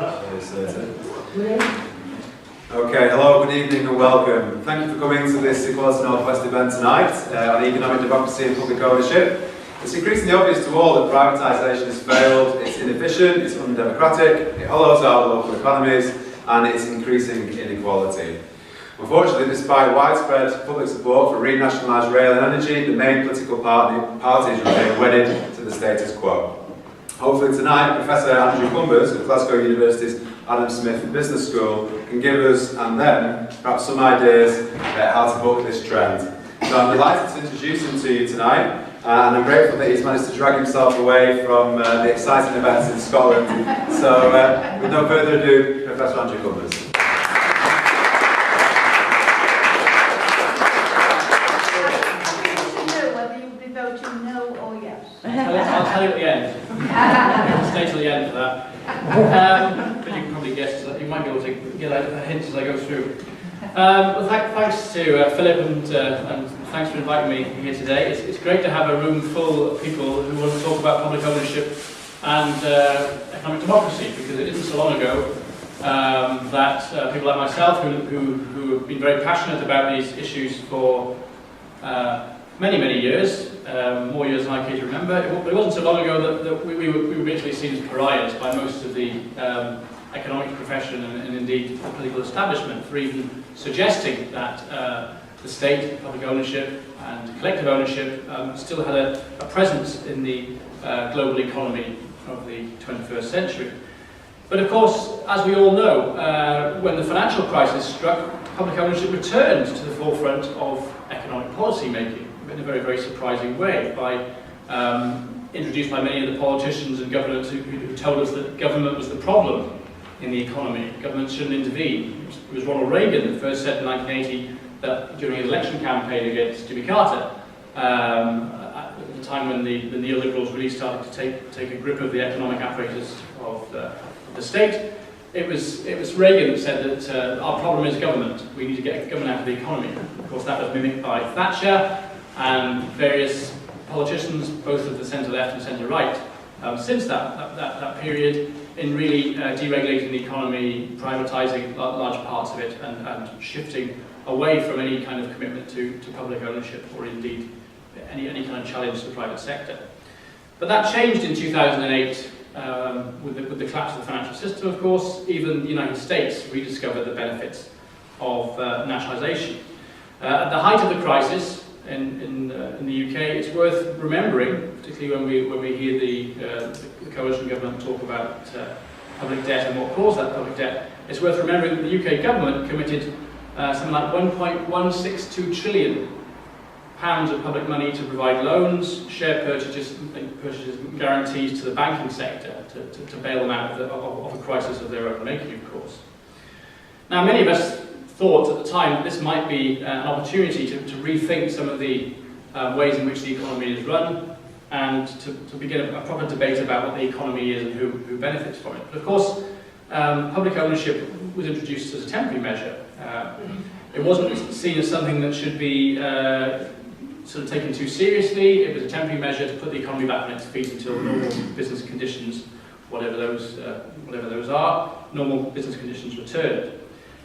Okay, hello, good evening and welcome. Thank you for coming to this Equality North West event tonight on economic democracy and public ownership. It's increasingly obvious to all that privatisation has failed, it's inefficient, it's undemocratic, it hollows out local economies and it's increasing inequality. Unfortunately, despite widespread public support for renationalised rail and energy, the main political parties remain wedded to the status quo. Hopefully tonight, Professor Andrew Cumbers of Glasgow University's Adam Smith Business School can give us and them perhaps some ideas about how to buck this trend. So I'm delighted to introduce him to you tonight, and I'm grateful that he's managed to drag himself away from the exciting events in Scotland. So with no further ado, Professor Andrew Cumbers. I'll tell you at the end. I'll stay till the end for that. But you can probably guess that you might be able to get a hint as I go through. Well, thanks to Philip and thanks for inviting me here today. It's great to have a room full of people who want to talk about public ownership and economic democracy, because it isn't so long ago that people like myself who have been very passionate about these issues for many years, more years than I care to remember. But it wasn't so long ago that we were virtually seen as pariahs by most of the economic profession and indeed the political establishment for even suggesting that the state, public ownership and collective ownership still had a presence in the global economy of the 21st century. But of course, as we all know, when the financial crisis struck, public ownership returned to the forefront of economic policy making in a very surprising way, introduced by many of the politicians and governments who told us that government was the problem in the economy. Government shouldn't intervene. It was Ronald Reagan that first said in 1980 that during his election campaign against Jimmy Carter, at the time when the neoliberals really started to take a grip of the economic apparatus of the state, it was Reagan that said that our problem is government. We need to get government out of the economy. Of course, that was mimicked by Thatcher and various politicians, both of the centre-left and centre-right, since that period, in really deregulating the economy, privatising large parts of it, and shifting away from any kind of commitment to public ownership, or indeed any kind of challenge to the private sector. But that changed in 2008 with the collapse of the financial system, of course. Even the United States rediscovered the benefits of nationalisation. At the height of the crisis, in the UK, it's worth remembering, particularly when we hear the coalition government talk about public debt and what caused that public debt, it's worth remembering that the UK government committed something like £1.162 trillion of public money to provide loans, share purchases and guarantees to the banking sector to bail them out of a crisis of their own making, of course. Now, many of us thought at the time that this might be an opportunity to rethink some of the ways in which the economy is run and to begin a proper debate about what the economy is and who benefits from it. But of course, public ownership was introduced as a temporary measure. It wasn't seen as something that should be sort of taken too seriously. It was a temporary measure to put the economy back on its feet until normal business conditions, whatever those are, normal business conditions returned.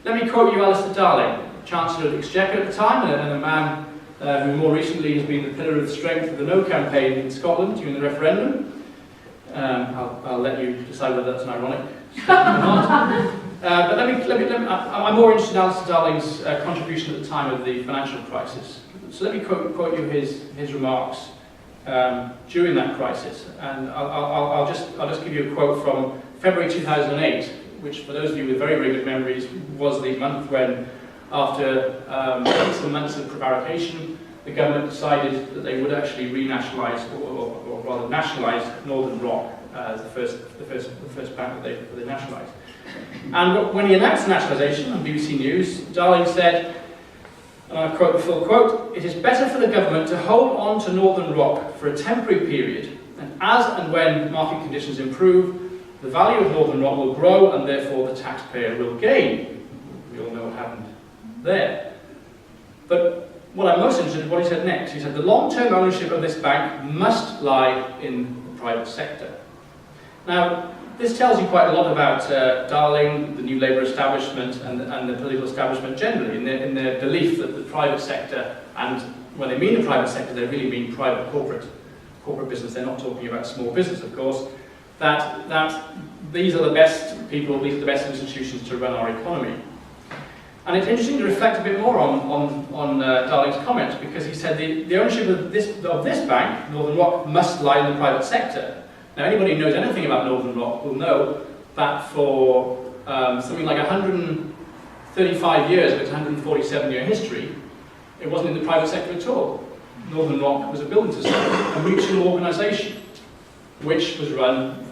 Let me quote you Alistair Darling, Chancellor of the Exchequer at the time, and a man who more recently has been the pillar of strength of the No campaign in Scotland during the referendum. I'll let you decide whether that's an ironic statement or not. But I'm more interested in Alistair Darling's contribution at the time of the financial crisis. So let me quote you his remarks during that crisis, and I'll just give you a quote from February 2008, which, for those of you with very good memories, was the month when, after some months of prevarication, the government decided that they would actually renationalise, or rather nationalise, Northern Rock as the first bank that they nationalised. And when he announced nationalisation on BBC News, Darling said, and I quote the full quote, "It is better for the government to hold on to Northern Rock for a temporary period, and as and when market conditions improve, the value of Northern Rock will grow and therefore the taxpayer will gain." We all know what happened there. But what I'm most interested in what he said next. He said, "The long-term ownership of this bank must lie in the private sector." Now, this tells you quite a lot about Darling, the New Labour establishment, and the political establishment generally, in their belief that the private sector, and when they mean the private sector, they really mean private corporate business. They're not talking about small business, of course. That these are the best people, these are the best institutions to run our economy. And it's interesting to reflect a bit more on Darling's comments, because he said the ownership of this bank, Northern Rock, must lie in the private sector. Now, anybody who knows anything about Northern Rock will know that for something like 135 years of its 147-year history, it wasn't in the private sector at all. Northern Rock was a building society, a mutual organisation, which was run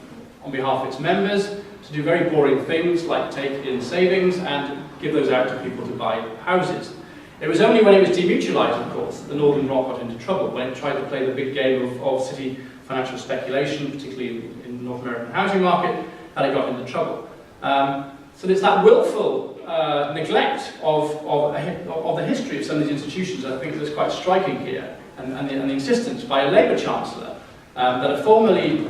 on behalf of its members to do very boring things like take in savings and give those out to people to buy houses. It was only when it was demutualised, of course, that the Northern Rock got into trouble, when it tried to play the big game of city financial speculation, particularly in the North American housing market, that it got into trouble. So there's that willful neglect of the history of some of these institutions, I think, that's quite striking here, and the insistence by a Labour Chancellor that a formerly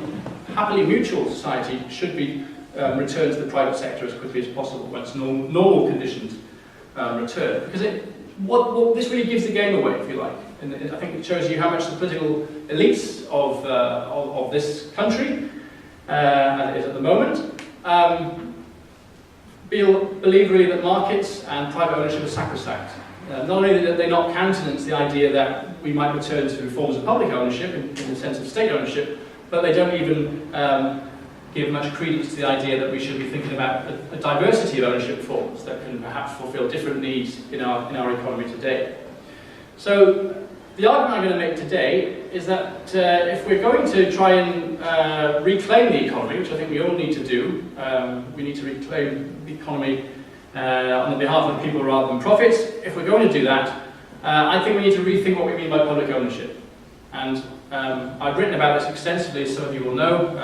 happily mutual society should be returned to the private sector as quickly as possible once normal conditions return. Because what this really gives the game away, if you like. And I think it shows you how much the political elites of this country, as it is at the moment, believe really that markets and private ownership are sacrosanct. Not only that they not countenance the idea that we might return to forms of public ownership in the sense of state ownership, but they don't even give much credence to the idea that we should be thinking about a diversity of ownership forms that can perhaps fulfill different needs in our economy today. So the argument I'm going to make today is that if we're going to try and reclaim the economy, which I think we all need to do, we need to reclaim the economy on the behalf of people rather than profits. If we're going to do that, I think we need to rethink what we mean by public ownership. And I've written about this extensively, as some of you will know.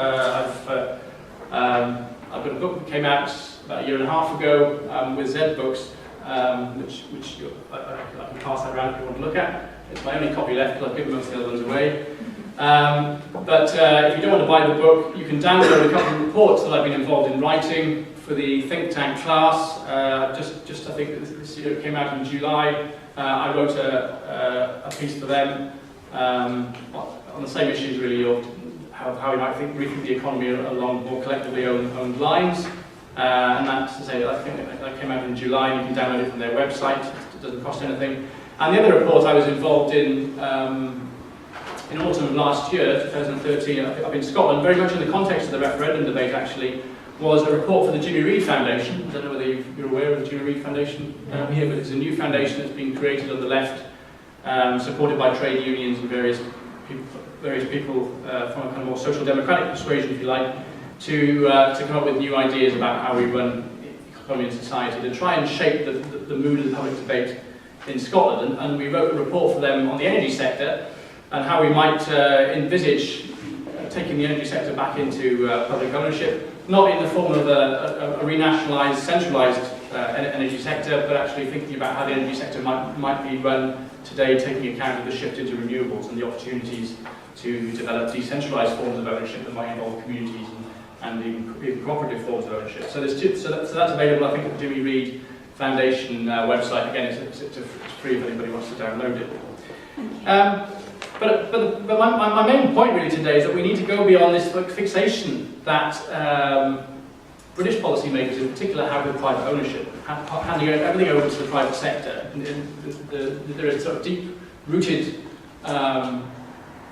I've got a book that came out about a year and a half ago with Z Books, which I can pass that around if you want to look at. It's my only copy left because I've given most of the other ones away. But if you don't want to buy the book, you can download a couple of reports that I've been involved in writing for the think tank class. Just I think this year it came out in July. I wrote a piece for them on the same issues really of how we might rethink the economy along more collectively owned lines. And that's to say, I think that came out in July, and you can download it from their website. It doesn't cost anything. And the other report I was involved in autumn of last year, 2013, up in Scotland, very much in the context of the referendum debate actually, was a report for the Jimmy Reid Foundation. I don't know whether you're aware of the Jimmy Reid Foundation here, but it's a new foundation that's been created on the left, supported by trade unions and various people from a kind of more social democratic persuasion, if you like, to come up with new ideas about how we run economy and society, to try and shape the mood of the public debate in Scotland. And we wrote a report for them on the energy sector and how we might envisage taking the energy sector back into public ownership, not in the form of a renationalised, centralised energy sector, but actually thinking about how the energy sector might be run today, taking account of the shift into renewables and the opportunities to develop decentralised forms of ownership that might involve communities and even cooperative forms of ownership. So that's available, I think, at the Jimmy Reid Foundation website. Again, it's free if anybody wants to download it. But my main point really today is that we need to go beyond this fixation that British policymakers in particular have with private ownership, handing everything over to the private sector. There is sort of deep-rooted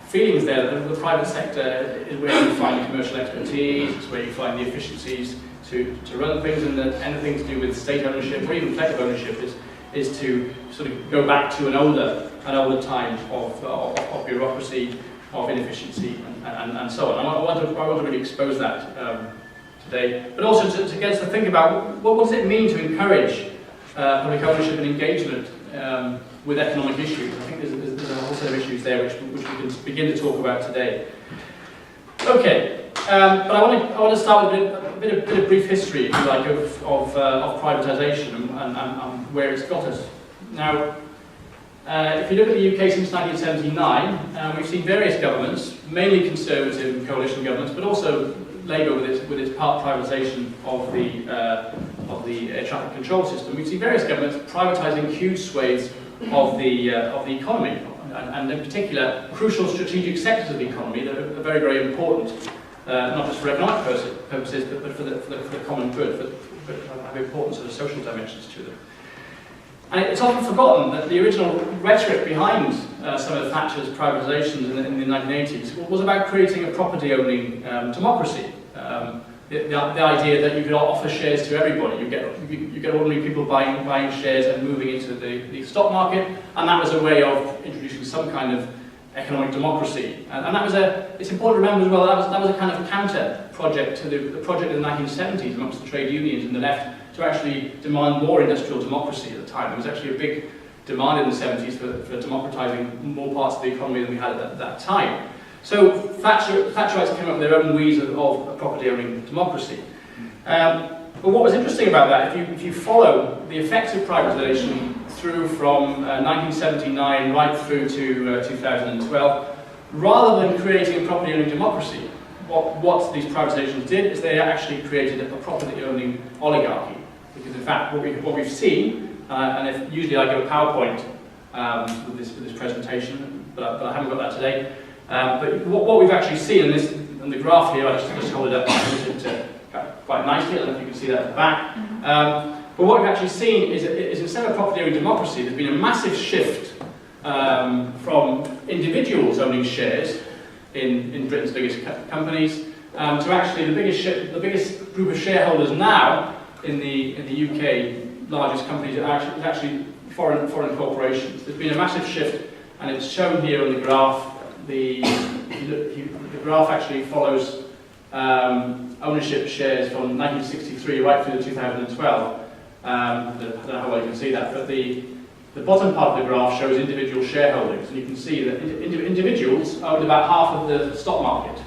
feelings there that the private sector is where you find the commercial expertise, it's where you find the efficiencies to run things, and that anything to do with state ownership or even collective ownership is to sort of go back to an older time of bureaucracy, of inefficiency, and so on. I want to really expose that today, but also to get us to think about what does it mean to encourage public ownership and engagement with economic issues. I think there's a whole set of issues there which we can begin to talk about today. Okay, but I want to start with a bit of brief history, if you like, of privatisation and where it's got us. Now, if you look at the UK since 1979, we've seen various governments, mainly Conservative and coalition governments, but also Labour with its part privatisation of the air traffic control system, we see various governments privatising huge swathes of the economy, and in particular crucial strategic sectors of the economy that are very, very important, not just for economic purposes, but for the common good, but have important sort of social dimensions to them. And it's often forgotten that the original rhetoric behind some of Thatcher's privatisations in the 1980s was about creating a property-owning democracy. The idea that you could offer shares to everybody. You get ordinary people buying shares and moving into the stock market, and that was a way of introducing some kind of economic democracy. And that was it's important to remember as well, that was a kind of counter project to the project in the 1970s amongst the trade unions and the left to actually demand more industrial democracy at the time. There was actually a big demand in the 70s for democratising more parts of the economy than we had at that time. So Thatcherites came up with their own ways of a property-owning democracy. But what was interesting about that, if you follow the effects of privatisation through from 1979 right through to 2012, rather than creating a property-owning democracy, what these privatisations did is they actually created a property-owning oligarchy. Because in fact, what we've seen, and usually I give a PowerPoint with this presentation, but I haven't got that today. But what we've actually seen in the graph here, I just hold it up quite nicely. I don't know if you can see that at the back. But what we've actually seen is instead of property-owning democracy, there's been a massive shift from individuals owning shares in Britain's biggest companies to actually the biggest group of shareholders now in the UK largest companies is actually foreign corporations. There's been a massive shift, and it's shown here on the graph. The graph actually follows ownership shares from 1963 right through to 2012. I don't know how well you can see that, but the bottom part of the graph shows individual shareholdings, and you can see that individuals owned about half of the stock market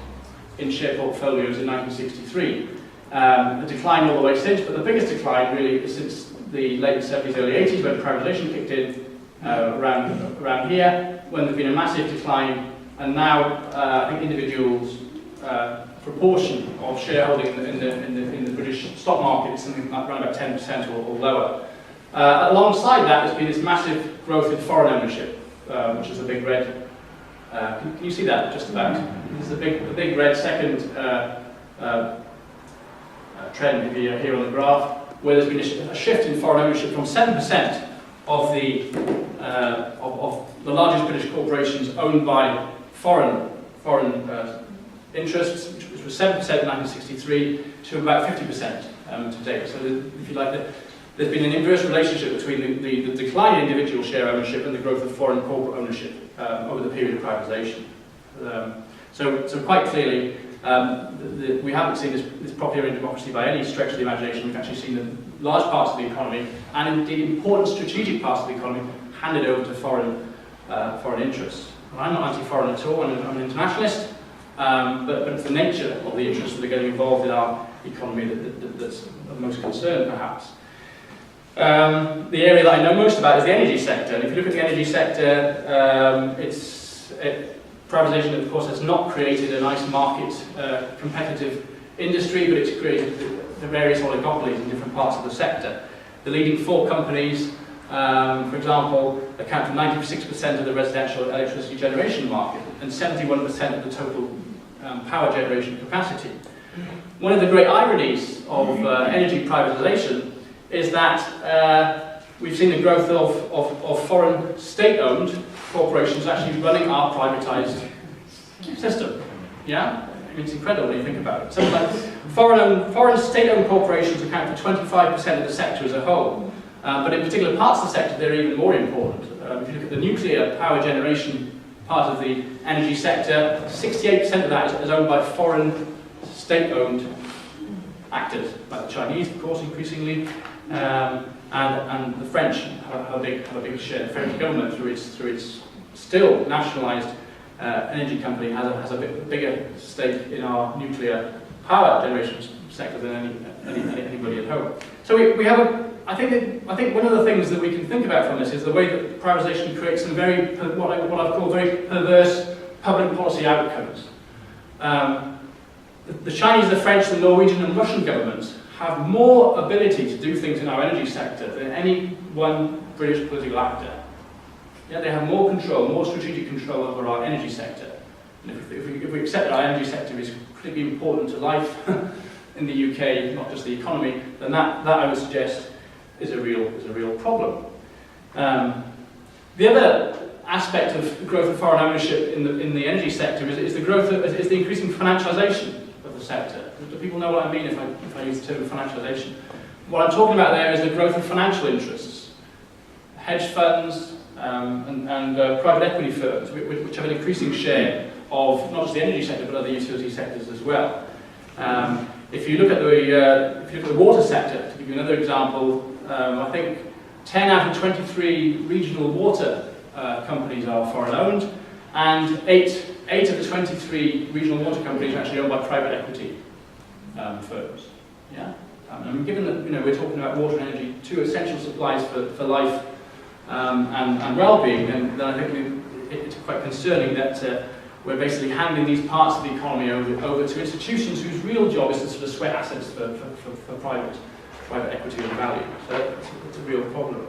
in share portfolios in 1963. A decline all the way since, but the biggest decline really is since the late 70s, early 80s, when privatisation kicked in around here, when there's been a massive decline. And now, I think individuals' proportion of shareholding in the British stock market is something like around about 10% or lower. Alongside that, there's been this massive growth in foreign ownership, which is the big red. Can you see that just about? This is the big red second trend here on the graph, where there's been a shift in foreign ownership from 7% of the largest British corporations owned by foreign interests, which was 7% in 1963, to about 50% today. So if you like, there's been an inverse relationship between the decline in individual share ownership and the growth of foreign corporate ownership over the period of privatisation. So quite clearly, we haven't seen this property-owning democracy by any stretch of the imagination. We've actually seen the large parts of the economy, and indeed important strategic parts of the economy, handed over to foreign interests. And I'm not anti-foreign at all. I'm an internationalist, but it's the nature of the interests that are getting involved in our economy that's of most concern, perhaps. The area that I know most about is the energy sector. And if you look at the energy sector, privatisation, of course, has not created a nice market competitive industry, but it's created the various oligopolies in different parts of the sector. The leading 4 companies, for example, account for 96% of the residential electricity generation market and 71% of the total power generation capacity. One of the great ironies of energy privatisation is that we've seen the growth of foreign state-owned corporations actually running our privatised system. Yeah? I mean, it's incredible when you think about it. Something like foreign state-owned corporations account for 25% of the sector as a whole. But in particular parts of the sector, they're even more important. If you look at the nuclear power generation part of the energy sector, 68% of that is owned by foreign state-owned actors, like the Chinese, of course, increasingly, and the French have a big share. The French government, through its still nationalised energy company, has a bit bigger stake in our nuclear power generation sector than anybody at home. So we have I think one of the things that we can think about from this is the way that privatisation creates some very, what I've called very perverse public policy outcomes. the Chinese, the French, the Norwegian and Russian governments have more ability to do things in our energy sector than any one British political actor. Yeah, they have more control, more strategic control over our energy sector. And if we accept that our energy sector is critically important to life in the UK, not just the economy, then that I would suggest is a real problem. The other aspect of the growth of foreign ownership in the energy sector is the increasing financialisation of the sector. Do people know what I mean if I use the term financialisation? What I'm talking about there is the growth of financial interests, hedge funds and private equity firms, which have an increasing share of not just the energy sector but other utility sectors as well. If you look at the water sector, to give you another example, I think 10 out of 23 regional water companies are foreign owned, and 8 of the 23 regional water companies are actually owned by private equity firms. Yeah? And given that we're talking about water and energy, two essential supplies for life and well-being, then I think it's quite concerning that we're basically handing these parts of the economy over to institutions whose real job is to sort of sweat assets for private equity and value. So it's a real problem.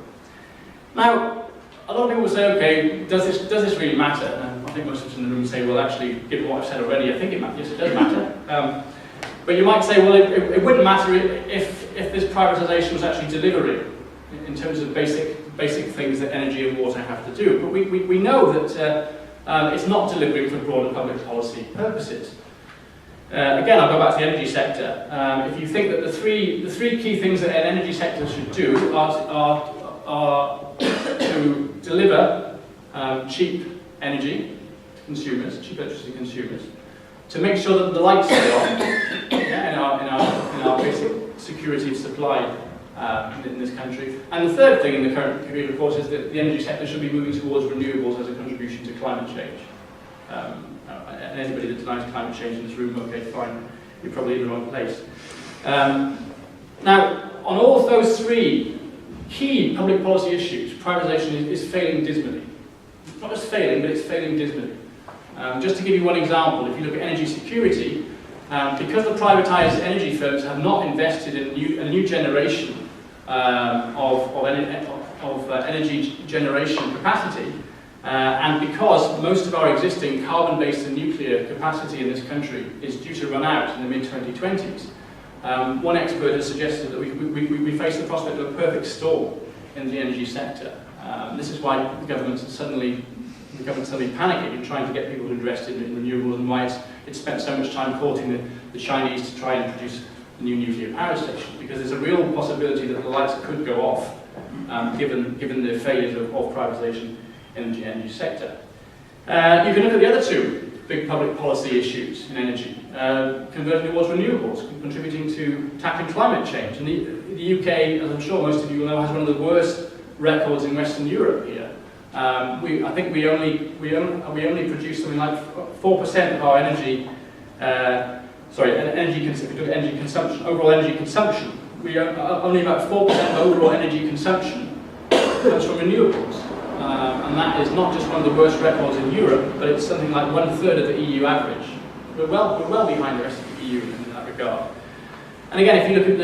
Now, a lot of people will say, okay, does this really matter? And I think most of us in the room say, well, actually, given what I've said already, I think it matters. Yes, it does matter. But you might say, well, it wouldn't matter if this privatisation was actually delivering in terms of basic things that energy and water have to do. But we know that it's not delivering for broader public policy purposes. Again, I'll go back to the energy sector. If you think that the three key things that an energy sector should do are to deliver cheap energy to consumers, cheap electricity to consumers, to make sure that the lights stay on in our basic security of supply in this country. And the third thing in the current period, of course, is that the energy sector should be moving towards renewables as a contribution to climate change. And anybody that denies climate change in this room, okay, fine, you're probably in the wrong place. Now, on all of those three key public policy issues, privatisation is failing dismally. It's not just failing, but it's failing dismally. Just to give you one example, if you look at energy security, because the privatised energy firms have not invested in a new generation of energy generation capacity, and because most of our existing carbon-based and nuclear capacity in this country is due to run out in the mid-2020s, one expert has suggested that we face the prospect of a perfect storm in the energy sector. This is why the government's suddenly panicking and trying to get people to invest in renewables, and why it's spent so much time courting the Chinese to try and produce a new nuclear power station, because there's a real possibility that the lights could go off given the failures of privatisation in the energy sector. You can look at the other two big public policy issues in energy, converting towards renewables, contributing to tackling climate change. And the UK, as I'm sure most of you will know, has one of the worst records in Western Europe here. I think we only produce something like 4% of our energy. Energy consumption, overall energy consumption. Only about 4% of overall energy consumption comes from renewables. And that is not just one of the worst records in Europe, but it's something like 1/3 of the EU average. We're well behind the rest of the EU in that regard. And again, if you look at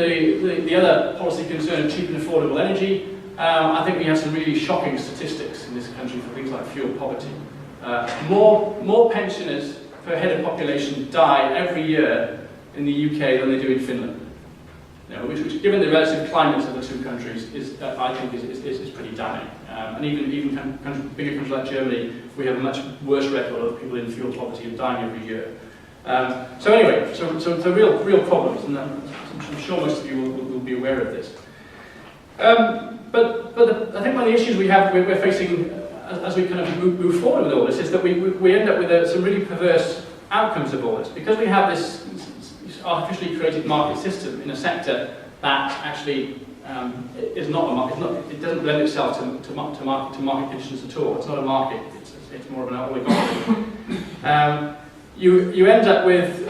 the other policy concern of cheap and affordable energy, I think we have some really shocking statistics in this country for things like fuel poverty. More pensioners per head of population die every year in the UK than they do in Finland. Which, given the relative climates of the two countries, I think is pretty damning. And even bigger countries like Germany, we have a much worse record of people in fuel poverty and dying every year. So anyway, so real problems, and I'm sure most of you will be aware of this. But I think one of the issues we're facing as we kind of move forward with all this is that we end up with some really perverse outcomes of all this, because we have this artificially created market system in a sector that actually is not a market. It doesn't lend itself to market conditions at all. It's not a market. It's more of an oligopoly. You end up with,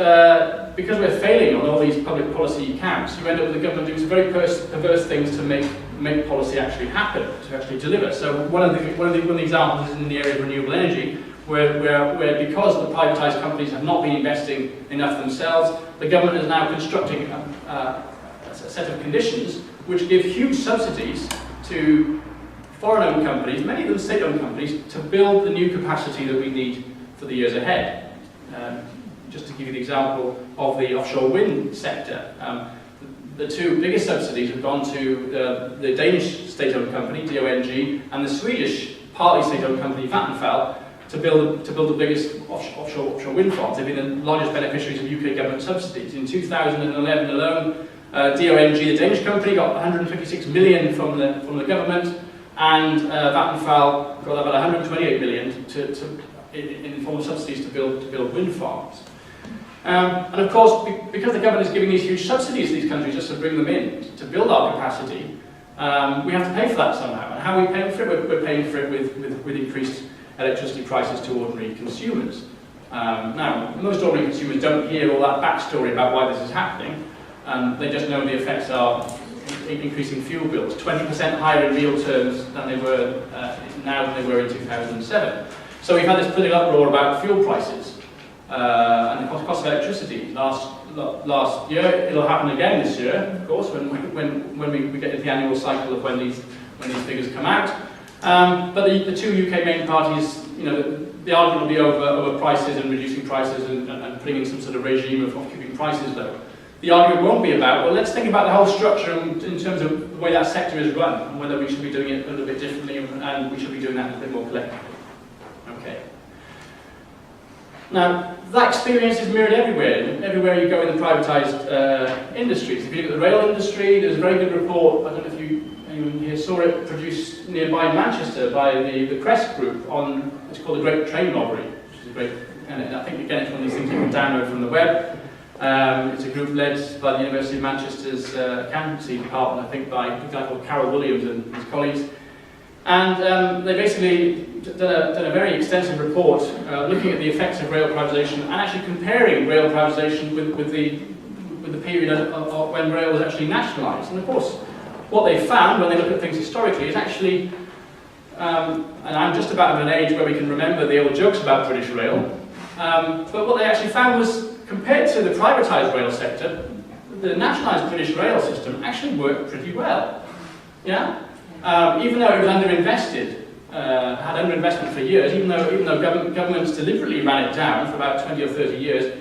because we're failing on all these public policy counts, you end up with the government doing some very perverse things to make policy actually happen, to actually deliver. So one of the examples is in the area of renewable energy, where because the privatised companies have not been investing enough themselves, the government is now constructing a set of conditions which give huge subsidies to foreign-owned companies, many of them state-owned companies, to build the new capacity that we need for the years ahead. Just to give you the example of the offshore wind sector, the two biggest subsidies have gone to the Danish state-owned company, DONG, and the Swedish partly state-owned company, Vattenfall, to build the biggest offshore wind farms. They've been the largest beneficiaries of UK government subsidies. In 2011 alone, DONG, the Danish company, got 156 million from the government, and Vattenfall got about 128 million in the form of subsidies to build wind farms. And of course, because the government is giving these huge subsidies to these countries just to bring them in, to build our capacity, we have to pay for that somehow. And how are we paying for it? We're paying for it with increased electricity prices to ordinary consumers. Now, most ordinary consumers don't hear all that backstory about why this is happening. They just know the effects are increasing fuel bills, 20% higher in real terms than they were now than they were in 2007. So we've had this political uproar about fuel prices and the cost of electricity. Last year, it'll happen again this year, of course, when we get into the annual cycle of when these figures come out. But the two UK main parties, the argument will be over prices and reducing prices and putting in some sort of regime of keeping prices low. The argument won't be about, well, let's think about the whole structure in terms of the way that sector is run and whether we should be doing it a little bit differently and we should be doing that a bit more collectively. Okay. Now, that experience is mirrored everywhere you go in the privatised industries. If you look at the rail industry, there's a very good report, I don't know if anyone here saw it, produced nearby Manchester by the Crest Group on, it's called the Great Train Robbery, which is a great, and I think again it's one of these things you can download from the web. It's a group led by the University of Manchester's accountancy department, I think by a guy called Carol Williams and his colleagues. And they basically done a very extensive report looking at the effects of rail privatisation and actually comparing rail privatisation with the period of when rail was actually nationalised. And of course, what they found when they look at things historically is actually, and I'm just about of an age where we can remember the old jokes about British Rail, but what they actually found was, compared to the privatised rail sector, the nationalised British rail system actually worked pretty well. Yeah? Even though it was underinvested, had underinvestment for years, even though governments deliberately ran it down for about 20 or 30 years,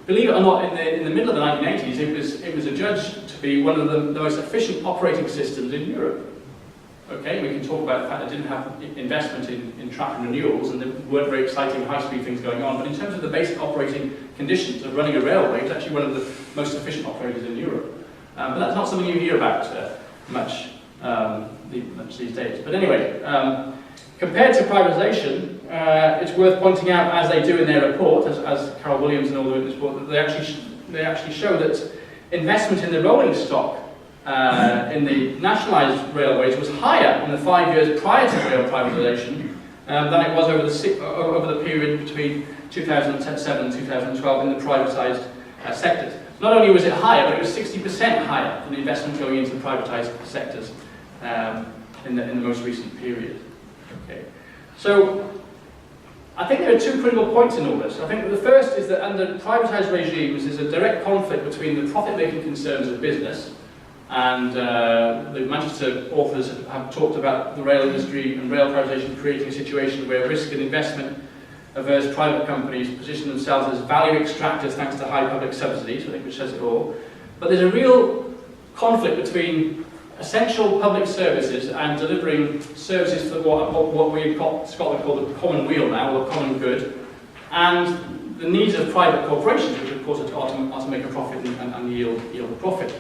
believe it or not, in the middle of the 1980s, it was adjudged to be one of the most efficient operating systems in Europe. Okay, we can talk about the fact that it didn't have investment in track and renewals, and there weren't very exciting high-speed things going on, but in terms of the basic operating conditions of running a railway, it's actually one of the most efficient operators in Europe. But that's not something you hear about much these days. But anyway, compared to privatisation, it's worth pointing out, as they do in their report, as Carol Williams and all in this report, that they actually show that investment in the rolling stock in the nationalised railways was higher in the 5 years prior to rail privatisation than it was over the period between 2007 and 2012 in the privatised sectors. Not only was it higher, but it was 60% higher than the investment going into the privatised sectors in the most recent period. Okay. So, I think there are two critical points in all this. I think the first is that under privatised regimes, there's a direct conflict between the profit-making concerns of business, and the Manchester authors have talked about the rail industry and rail privatisation creating a situation where risk and investment averse private companies position themselves as value extractors thanks to high public subsidies, I think, which says it all. But there's a real conflict between essential public services and delivering services for what we in Scotland call the common weal now, or the common good, and the needs of private corporations, which of course are to make a profit and yield a profit.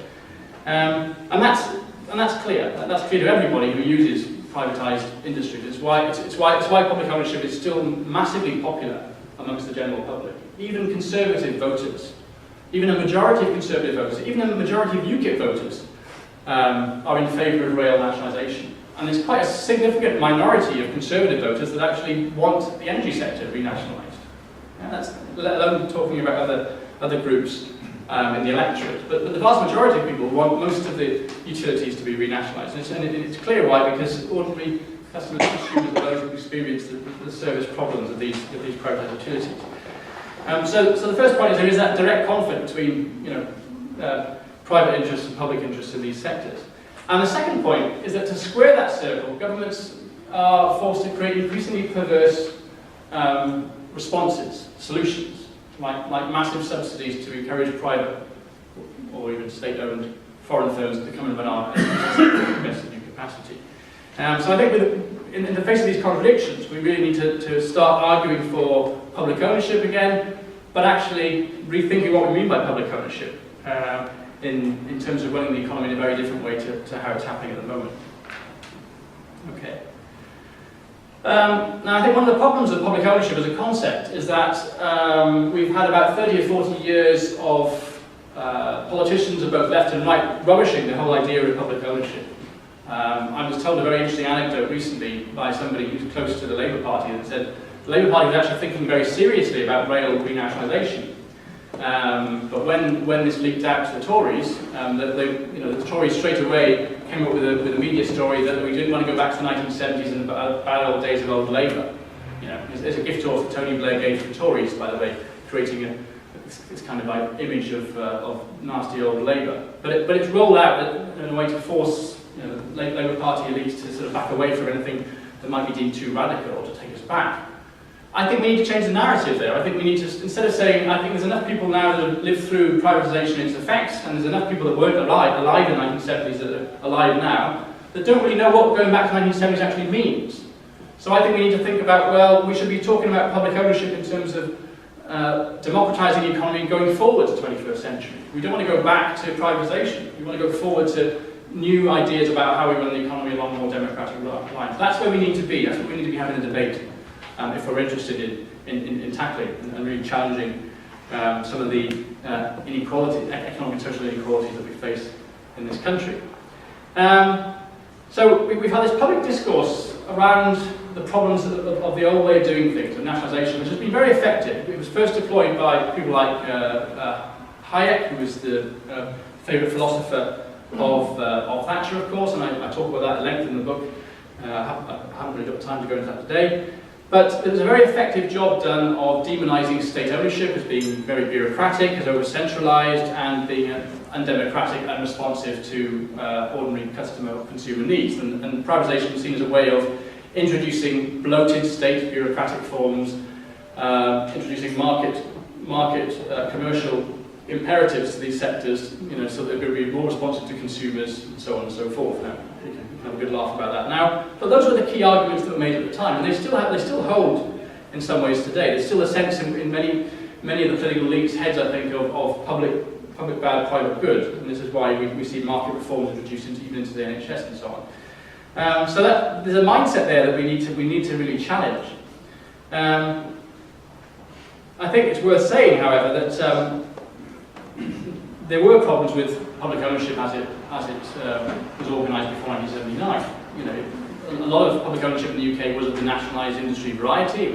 And that's clear. That's clear to everybody who uses privatised industries. It's why public ownership is still massively popular amongst the general public. Even conservative voters, even a majority of conservative voters, even a majority of UKIP voters are in favour of rail nationalisation. And there's quite a significant minority of conservative voters that actually want the energy sector renationalised. And that's let alone talking about other groups in the electorate. But the vast majority of people want most of the utilities to be renationalised. And it's clear why, because ordinary customers, consumers, are those who experience the service problems of these privatised utilities. So the first point is there is that direct conflict between private interests and public interests in these sectors. And the second point is that to square that circle, governments are forced to create increasingly perverse responses, solutions, like massive subsidies to encourage private or even state-owned foreign firms to come and run our invest in new capacity. So I think in the face of these contradictions, we really need to start arguing for public ownership again, but actually rethinking what we mean by public ownership in terms of running the economy in a very different way to how it's happening at the moment. Okay. Now, I think one of the problems of public ownership as a concept is that we've had about 30 or 40 years of politicians of both left and right rubbishing the whole idea of public ownership. I was told a very interesting anecdote recently by somebody who's close to the Labour Party that said the Labour Party was actually thinking very seriously about rail renationalisation. But when this leaked out to the Tories, the Tories straight away came up with a media story that we didn't want to go back to the 1970s and the bad old days of old Labour. There's a gift horse that Tony Blair gave to the Tories, by the way, creating this kind of like image of nasty old Labour. But it's rolled out in a way to force the Labour Party elites to sort of back away from anything that might be deemed too radical or to take us back. I think we need to change the narrative there. I think we need to, instead of saying, I think there's enough people now that have lived through privatisation and its effects, and there's enough people that weren't alive in the 1970s that are alive now, that don't really know what going back to the 1970s actually means. So I think we need to think about, well, we should be talking about public ownership in terms of democratising the economy going forward to the 21st century. We don't want to go back to privatisation. We want to go forward to new ideas about how we run the economy along more democratic lines. That's where we need to be. That's what we need to be having a debate if we're interested in tackling and really challenging some of the inequality, economic and social inequalities that we face in this country. So we've had this public discourse around the problems of the old way of doing things, of nationalisation, which has been very effective. It was first deployed by people like Hayek, who was the favourite philosopher of Thatcher, of course, and I talk about that at length in the book. I haven't really got time to go into that today. But there was a very effective job done of demonising state ownership as being very bureaucratic, as over-centralised, and being undemocratic and unresponsive to ordinary customer or consumer needs. And privatisation was seen as a way of introducing bloated state bureaucratic forms, introducing market commercial imperatives to these sectors, so that they would be more responsive to consumers, and so on and so forth. Now, you can have a good laugh about that now. But those were the key arguments that were made at the time, and they still hold in some ways today. There's still a sense in many of the political elites' heads, I think, of public bad, private good, and this is why we see market reforms introduced even into the NHS and so on. So that there's a mindset there that we need to really challenge. I think it's worth saying, however, that there were problems with public ownership as it was organised before 1979. A lot of public ownership in the UK was of the nationalised industry variety. It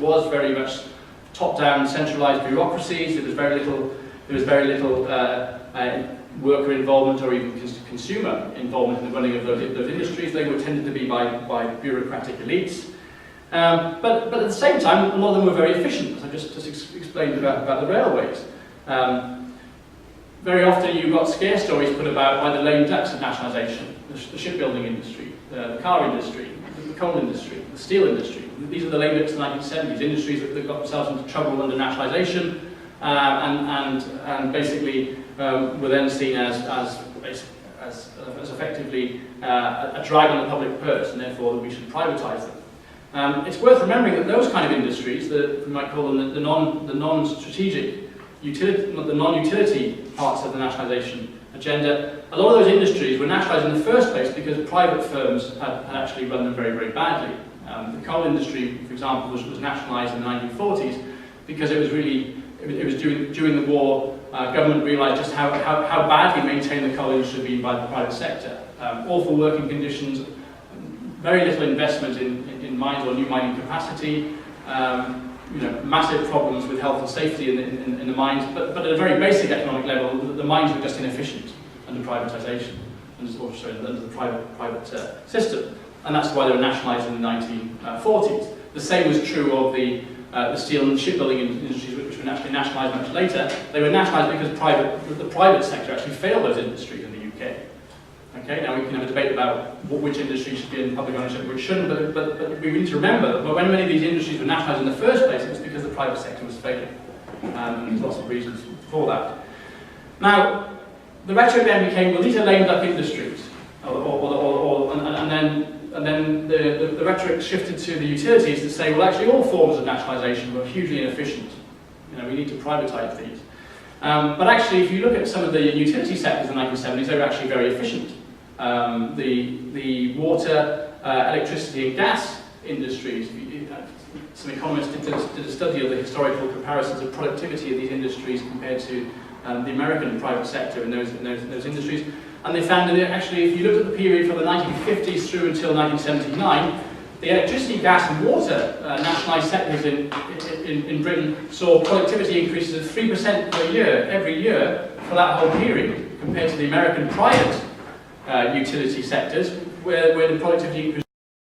was very much top-down, centralised bureaucracies. There was very little worker involvement or even consumer involvement in the running of those industries. They were tended to be by bureaucratic elites. But at the same time, a lot of them were very efficient, as I just explained about the railways. Very often you've got scare stories put about by the lame ducks of nationalisation, the shipbuilding industry, the car industry, the coal industry, the steel industry. These are the lame ducks of the 1970s, industries that got themselves into trouble under nationalisation and basically were then seen as effectively a drag on the public purse, and therefore we should privatise them. It's worth remembering that those kind of industries, we might call them the non-strategic, the non-utility parts of the nationalisation agenda, a lot of those industries were nationalised in the first place because private firms had actually run them very, very badly. The coal industry, for example, was nationalised in the 1940s because it was during the war, government realised just how badly maintained the coal industry had been by the private sector. Awful working conditions, very little investment in mines or new mining capacity, massive problems with health and safety in the mines, but at a very basic economic level, the mines were just inefficient under privatisation, under the private system. and that's why they were nationalised in the 1940s. The same was true of the steel and shipbuilding industries, which were actually nationalised much later. They were nationalised because the private sector actually failed those industries in the UK. Okay, now we can have a debate about which industry should be in public ownership and which shouldn't, but we need to remember that when many of these industries were nationalised in the first place, it was because the private sector was failing. And there's lots of reasons for that. Now, the rhetoric then became, well, these are lame duck industries, and then the rhetoric shifted to the utilities to say, well, actually all forms of nationalisation were hugely inefficient. You know, we need to privatise these. But actually, if you look at some of the utility sectors in the 1970s, they were actually very efficient. The water, electricity and gas industries, some economists did a study of the historical comparisons of productivity of these industries compared to the American private sector in those industries. And they found that actually, if you look at the period from the 1950s through until 1979, the electricity, gas and water nationalised sectors in Britain saw productivity increases of 3% per year, every year, for that whole period, compared to the American private utility sectors, where the productivity increase